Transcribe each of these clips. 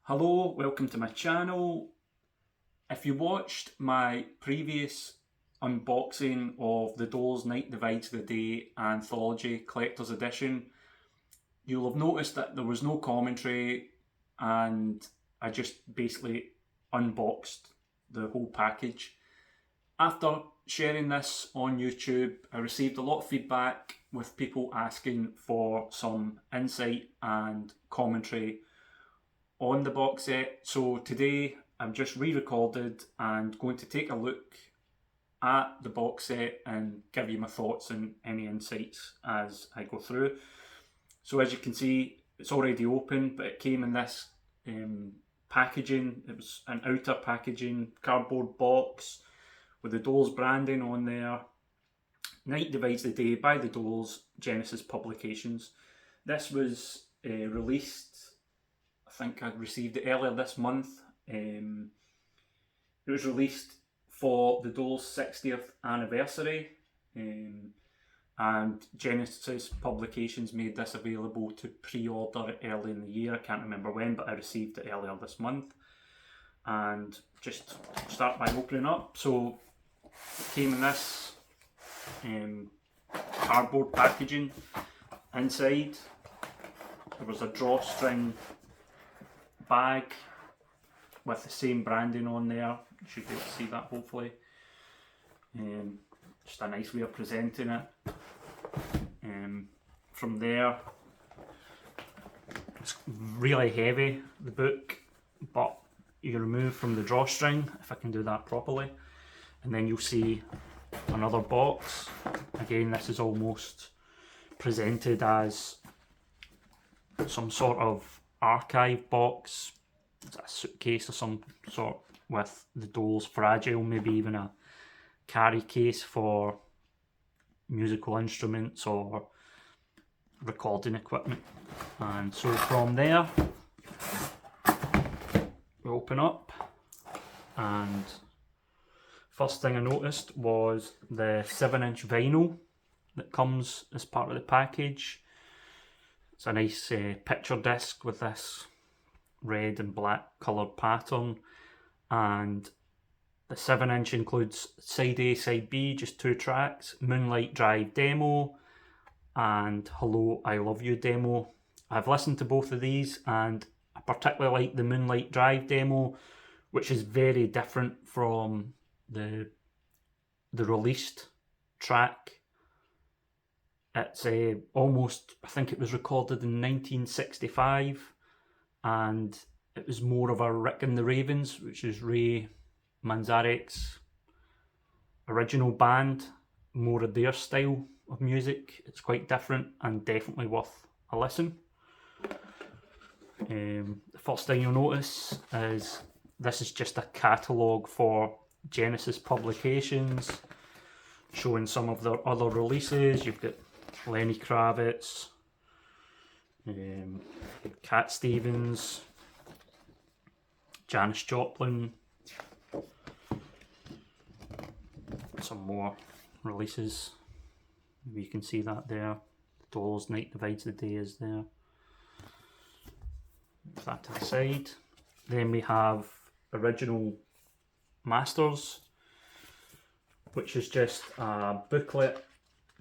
Hello, welcome to my channel. If you watched my previous unboxing of the Doors Night Divides the Day Anthology Collector's Edition, you'll have noticed that there was no commentary and I just basically unboxed the whole package. After sharing this on YouTube, I received a lot of feedback with people asking for some insight and commentary on the box set. So today I've just re-recorded and going to take a look at the box set and give you my thoughts and any insights as I go through. So as you can see, it's already open, but it came in this packaging. It was an outer packaging cardboard box with the Doors branding on there. Night Divides the Day by the Doors, Genesis Publications. This was released, I think I received it earlier this month. It was released for the Doors 60th anniversary, and Genesis Publications made this available to pre-order early in the year. I can't remember when, but I received it earlier this month. And just start by opening up. So it came in this cardboard packaging. Inside there was a drawstring bag with the same branding on there. You should be able to see that hopefully. Just a nice way of presenting it. From there, it's really heavy, the book, but you remove from the drawstring, if I can do that properly, and then you'll see another box. Again, this is almost presented as some sort of archive box, a suitcase or some sort with the Doors Fragile, maybe even a carry case for musical instruments or recording equipment. And so from there we open up, and first thing I noticed was the 7-inch vinyl that comes as part of the package. It's a nice picture disc with this red and black coloured pattern, and the 7-inch includes side A, side B, just 2 tracks, Moonlight Drive demo and Hello, I Love You demo. I've listened to both of these and I particularly like the Moonlight Drive demo, which is very different from the released track. It's almost, I think it was recorded in 1965, and it was more of a Rick and the Ravens, which is Ray Manzarek's original band, more of their style of music. It's quite different and definitely worth a listen. The first thing you'll notice is this is just a catalogue for Genesis Publications, showing some of their other releases. You've got Lenny Kravitz, Cat Stevens, Janis Joplin, some more releases. Maybe you can see that there. Doors Night Divides the Day is there. Move that to the side. Then we have original masters, which is just a booklet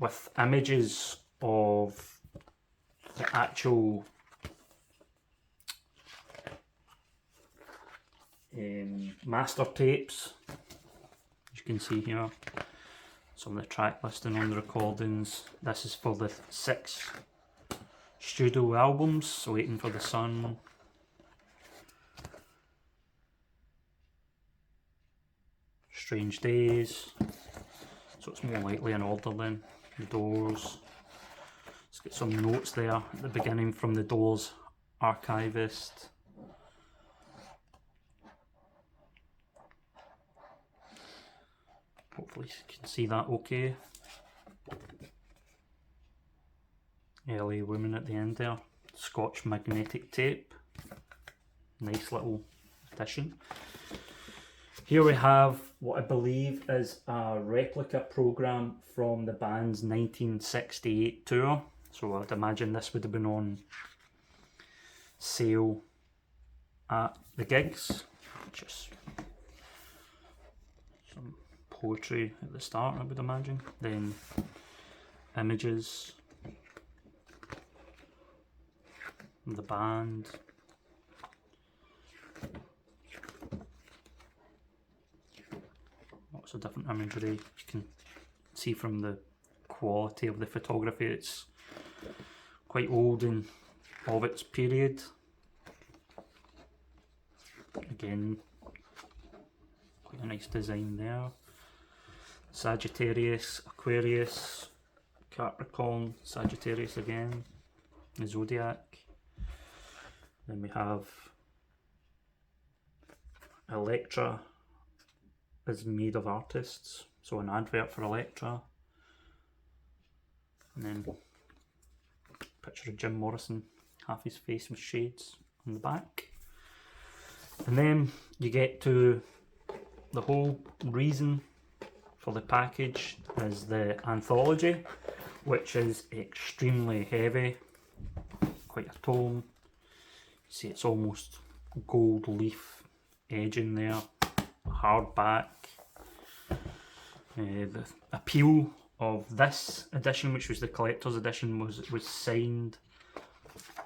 with images of the actual master tapes. As you can see here, some of the track listing on the recordings. This is for the 6 studio albums, Waiting for the Sun, Strange Days, so it's more likely in order than the Doors. Let's get some notes there at the beginning from the Doors archivist. Hopefully you can see that okay. LA Women at the end there. Scotch magnetic tape. Nice little addition. Here we have what I believe is a replica program from the band's 1968 tour. So I'd imagine this would have been on sale at the gigs. Just some poetry at the start, I would imagine. Then images, the band, lots of different imagery. You can see from the quality of the photography it's quite old and of its period. Again, quite a nice design there. Sagittarius, Aquarius, Capricorn, Sagittarius again, the Zodiac. Then we have Electra is made of artists, so an advert for Electra. And then picture of Jim Morrison, half his face with shades on the back. And then you get to the whole reason for the package is the anthology, which is extremely heavy, quite a tome. See, it's almost gold leaf edging there, hardback. The appeal of this edition, which was the collector's edition, was signed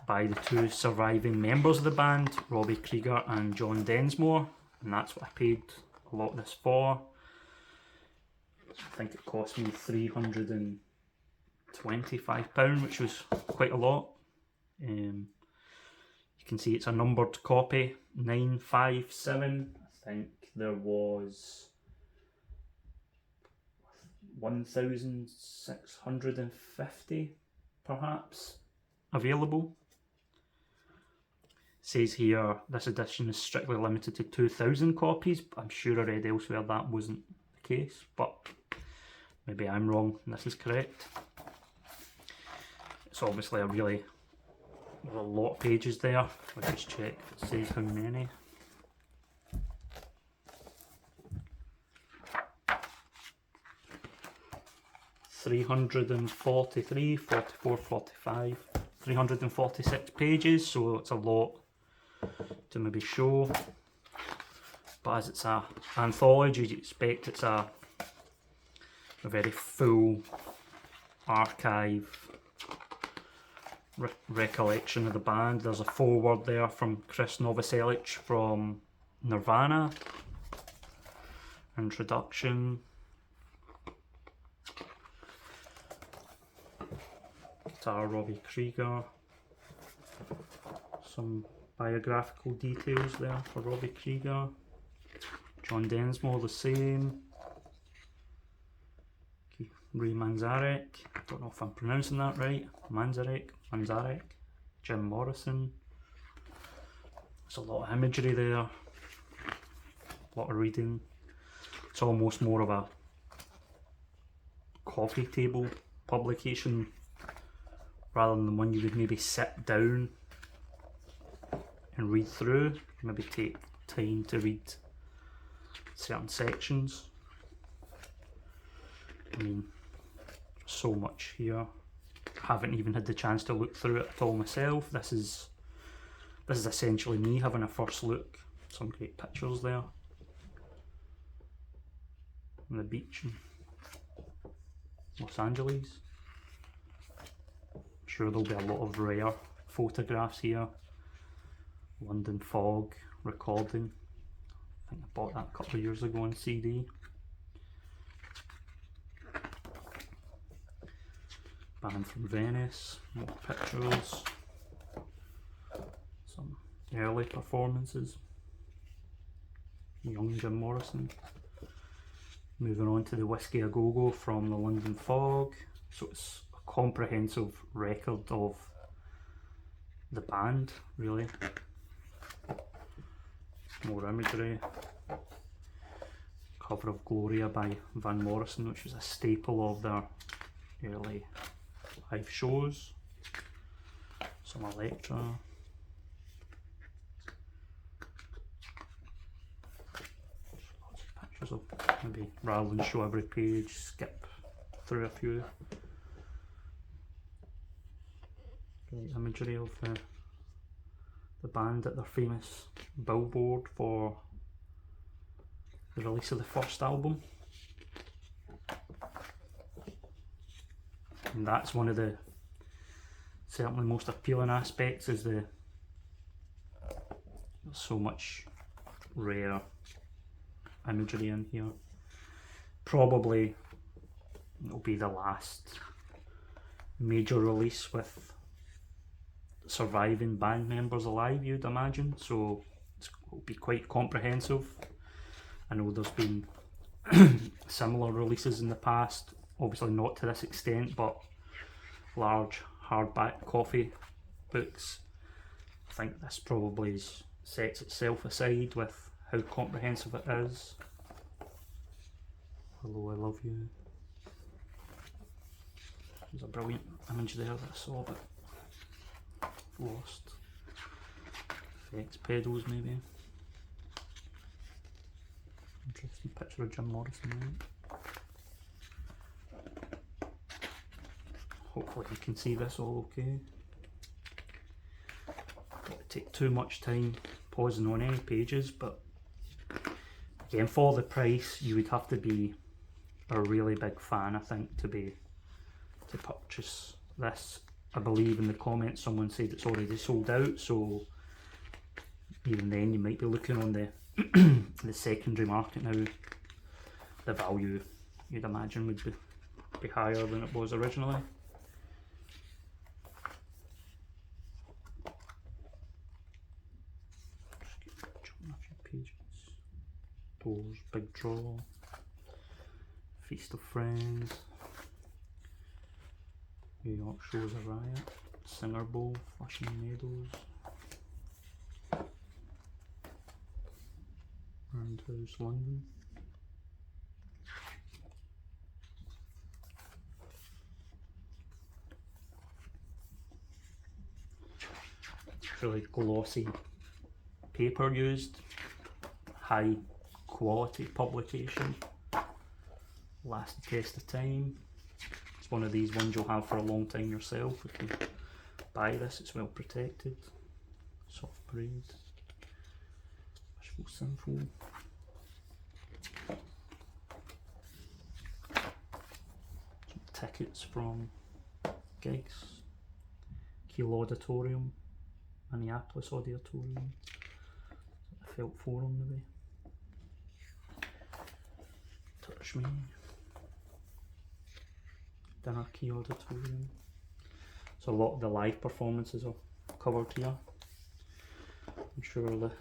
by the two surviving members of the band, Robbie Krieger and John Densmore, and that's what I paid a lot of this for. I think it cost me £325, which was quite a lot. You can see it's a numbered copy, 957. I think there was 1,650 perhaps available. It says here this edition is strictly limited to 2,000 copies, but I'm sure I read elsewhere that wasn't the case, but maybe I'm wrong and this is correct. It's obviously there's a lot of pages there. Let's just check if it says how many. (343, 44, 45, 346 pages, so it's a lot to maybe show. But as it's an anthology, you'd expect it's a very full archive recollection of the band. There's a foreword there from Chris Novoselic from Nirvana. Introduction. Guitar Robbie Krieger. Some biographical details there for Robbie Krieger. John Densmore the same. Ray Manzarek, don't know if I'm pronouncing that right. Manzarek. Jim Morrison. There's a lot of imagery there, a lot of reading. It's almost more of a coffee table publication rather than one you would maybe sit down and read through, maybe take time to read certain sections. I mean, so much here. Haven't even had the chance to look through it at all myself. This is essentially me having a first look. Some great pictures there on the beach in Los Angeles. I'm sure there'll be a lot of rare photographs here. London fog recording. I think I bought that a couple of years ago on CD. Band from Venice, more pictures, some early performances, young Jim Morrison. Moving on to the Whiskey A Go Go from the London Fog, so it's a comprehensive record of the band, really. More imagery. Cover of Gloria by Van Morrison, which was a staple of their early live shows. Some Electra. Lots of pictures of, maybe rather than show every page, skip through a few. Great imagery of the the band at their famous billboard for the release of the first album. And that's one of the certainly most appealing aspects, is there's so much rare imagery in here. Probably it'll be the last major release with surviving band members alive, you'd imagine, so it'll be quite comprehensive. I know there's been similar releases in the past, obviously not to this extent, but large hardback coffee books. I think this probably sets itself aside with how comprehensive it is. Hello, I love you. There's a brilliant image there that I saw but lost. Effects pedals maybe. Interesting picture of Jim Morrison there. Hopefully you can see this all okay. Don't take too much time pausing on any pages, but again, for the price you would have to be a really big fan, I think, to purchase this. I believe in the comments someone said it's already sold out, so even then you might be looking on the the secondary market now. The value, you'd imagine, would be higher than it was originally. Jumping a few pages. Doors, Big Draw, Feast of Friends, New York Shows a Riot, Singer Bowl, Flushing Meadows, Roundhouse, London. Really glossy paper used, high quality publication, last the test of time. It's one of these ones you'll have for a long time yourself if you buy this. It's well protected. Soft Parade, Wishful Sinful, some tickets from gigs, Kiel Auditorium, Minneapolis Auditorium, Felt Forum maybe, Touch Me, Dinner Key Auditorium. So a lot of the live performances are covered here. I'm sure there'll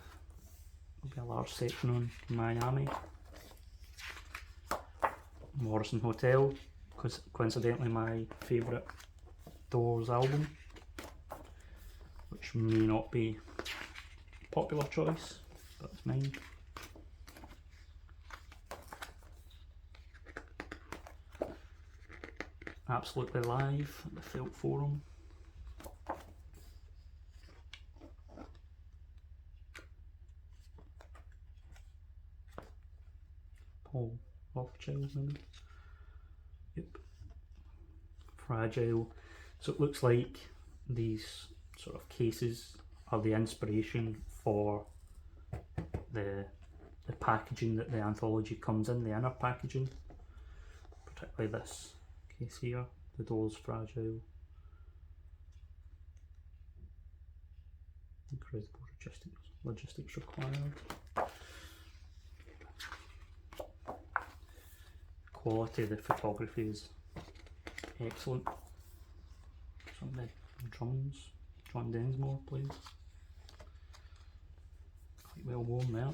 be a large section on Miami. Morrison Hotel, because coincidentally my favourite Doors album, which may not be a popular choice, but it's mine. Absolutely Live at the Felt Forum. Paul Rothchild maybe. Yep. Fragile. So it looks like these sort of cases are the inspiration for the packaging that the anthology comes in, the inner packaging, particularly this case here, the Doors Fragile. Incredible logistics required. Quality of the photography is excellent. Some of the drums, John Densmore plays. Quite well worn there.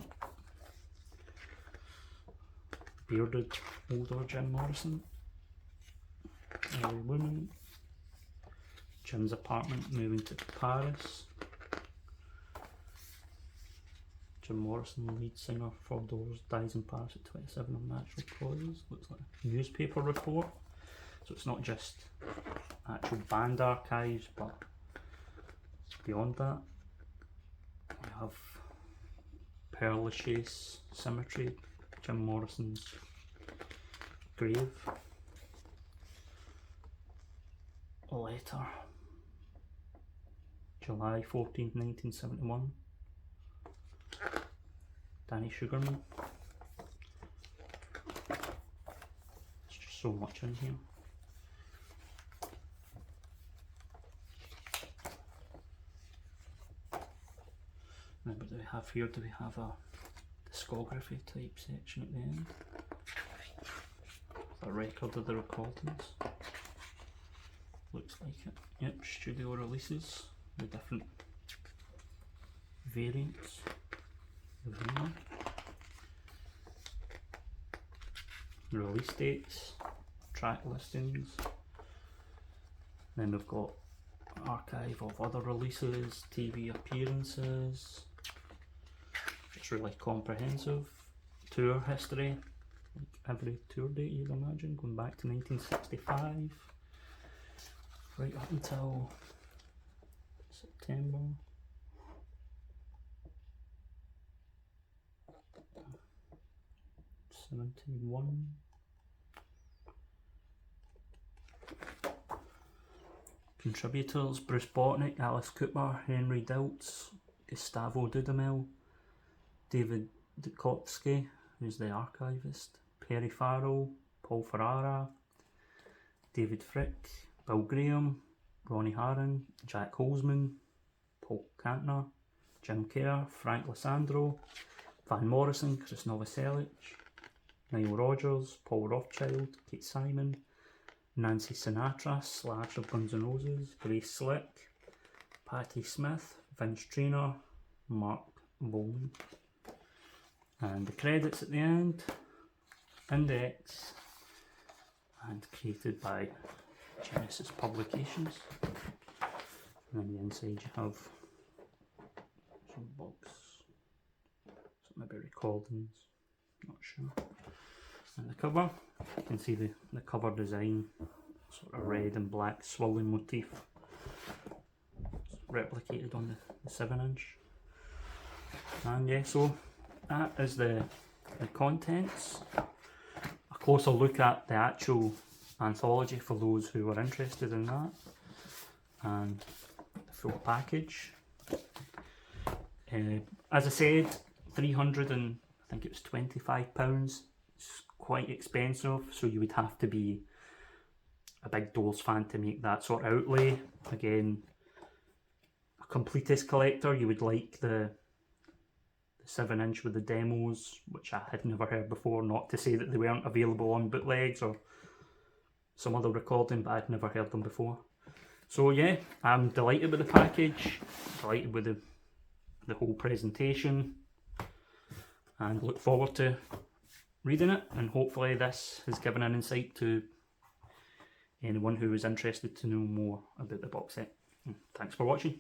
Bearded older Jim Morrison. Early Women. Jim's apartment moving to Paris. Jim Morrison, lead singer for Doors, dies in Paris at 27 of natural causes. Looks like a newspaper report. So it's not just actual band archives, but beyond that. We have Père Lachaise Cemetery, Jim Morrison's grave. A letter. July 14th, 1971. Danny Sugarman. There's just so much in here. Now what do we have here? Do we have a discography type section at the end? A record of the recordings. Looks like it. Yep, studio releases, the different variants of them. Release dates, track listings. Then we've got archive of other releases, TV appearances. It's really comprehensive. Tour history, like every tour date you'd imagine, going back to 1965, right up until September. '71. Contributors: Bruce Botnick, Alice Cooper, Henry Diltz, Gustavo Dudamel, David Dutkowski, who's the archivist, Perry Farrell, Paul Ferrara, David Frick, Bill Graham, Ronnie Harron, Jack Holzman, Paul Kantner, Jim Kerr, Frank Lissandro, Van Morrison, Chris Novoselic, Nile Rodgers, Paul Rothchild, Kate Simon, Nancy Sinatra, Slash of Guns N' Roses, Grace Slick, Patti Smith, Vince Traynor, Mark Bowman. And the credits at the end, index, and created by Genesis Publications. And then the inside you have some books, some maybe recordings, not sure. And the cover, you can see the cover design, sort of red and black swirling motif. It's replicated on the 7-inch. And yeah, so that is the contents. A closer look at the actual anthology for those who are interested in that. And the full package. As I said, 300 and I think it was £25. It's quite expensive, so you would have to be a big Doors fan to make that sort of outlay. Again, a completist collector, you would like the 7-inch with the demos, which I had never heard before, not to say that they weren't available on bootlegs or some other recording, but I'd never heard them before. So yeah, I'm delighted with the package, delighted with the whole presentation, and look forward to reading it, and hopefully this has given an insight to anyone who is interested to know more about the box set. Thanks for watching.